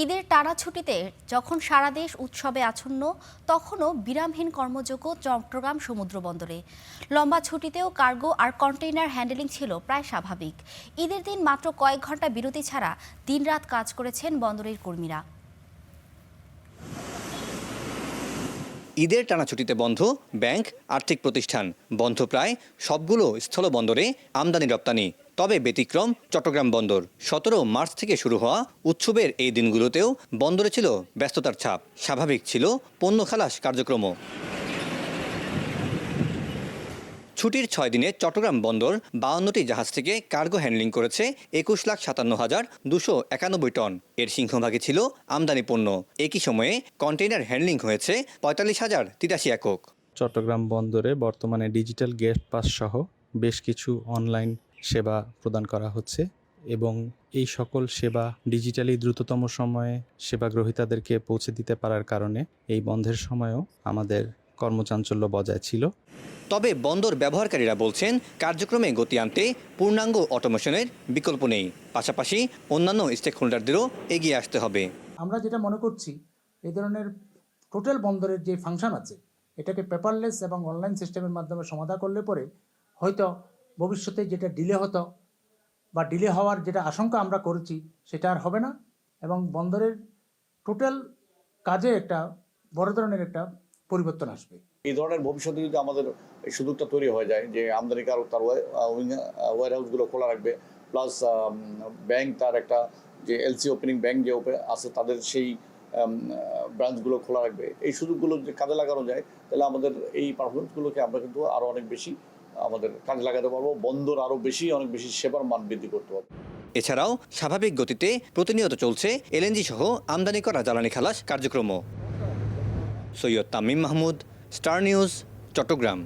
ঈদের টানা ছুটিতে যখন সারা দেশ উৎসবে আচ্ছন্ন, তখনও বিরামহীন কর্মযোগ্য চট্টগ্রাম সমুদ্র বন্দরে। লম্বা ছুটিতেও কার্গো আর কন্টেইনার হ্যান্ডেলিং ছিল প্রায় স্বাভাবিক। ঈদের দিন মাত্র কয়েক ঘন্টা বিরতি ছাড়া দিনরাত কাজ করেছেন বন্দরের কর্মীরা। ঈদের টানা ছুটিতে বন্ধ ব্যাংক, আর্থিক প্রতিষ্ঠান, বন্ধ প্রায় সবগুলো স্থলবন্দরে আমদানি রপ্তানি। তবে ব্যতিক্রম চট্টগ্রাম বন্দর। 17 মার্চ থেকে শুরু হওয়া উৎসবের এই দিনগুলোতেও বন্দরে ছিল ব্যস্ততার ছাপ। স্বাভাবিক ছিল পণ্য খালাস কার্যক্রমও। ছুটির 6 দিনে চট্টগ্রাম বন্দর 52টি জাহাজ থেকে কার্গো হ্যান্ডলিং করেছে 21,57,291 টন। এর সিংহভাগই ছিল আমদানি পণ্য। একই সময়ে কন্টেইনার হ্যান্ডলিং হয়েছে 45,083 একক। চট্টগ্রাম বন্দরে বর্তমানে ডিজিটাল গেট পাস সহ বেশ কিছু অনলাইন সেবা প্রদান করা হচ্ছে এবং এই সকল সেবা ডিজিটালি দ্রুততম সময়ে সেবা গ্রহীতাদেরকে পৌঁছে দিতে পারার কারণে এই বন্ধের সময়ও আমাদের কর্মচাঞ্চল্য বজায় ছিল। তবে বন্দর ব্যবহারকারীরা বলছেন, কার্যক্রমে গতি আনতে পূর্ণাঙ্গ অটোমেশনের বিকল্প নেই। পাশাপাশি অন্যান্য স্টেক হোল্ডারদেরও এগিয়ে আসতে হবে। আমরা যেটা মনে করছি, এই ধরনের টোটাল বন্দরের যে ফাংশন আছে, এটাকে পেপারলেস এবং অনলাইন সিস্টেমের মাধ্যমে সমাধান করলে পরে হয়তো ভবিষ্যতে যেটা ডিলে হতো বা ডিলে হওয়ার যেটা আশঙ্কা আমরা করেছি সেটা আর হবে না এবং বন্দরের টোটাল কাজে একটা বড় ধরনের একটা পরিবর্তন আসবে। এই ধরনের ভবিষ্যতে যদি আমাদের এই সুযোগটা তৈরি হয়ে যায় যে আমদানিকারক তার ওয়ারহাউসগুলো খোলা রাখবে, প্লাস ব্যাংক তার একটা যে এলসি ওপেনিং ব্যাংক যে আছে তাদের সেই ব্রাঞ্চগুলো খোলা রাখবে, এই সুযোগগুলো যদি কাজে লাগানো যায় তাহলে আমাদের এই পারফরমেন্সগুলোকে আমরা কিন্তু আরও অনেক বেশি আমাদের কাজে লাগাতে পারবো। বন্দর আরও বেশি অনেক বেশি সেবার মান বৃদ্ধি করতে পারবো। এছাড়াও স্বাভাবিক গতিতে প্রতিনিয়ত চলছে এলএনজি সহ আমদানি করা জ্বালানি খালাস কার্যক্রম। Syed Tamim Mahmud, star news, Chittagong.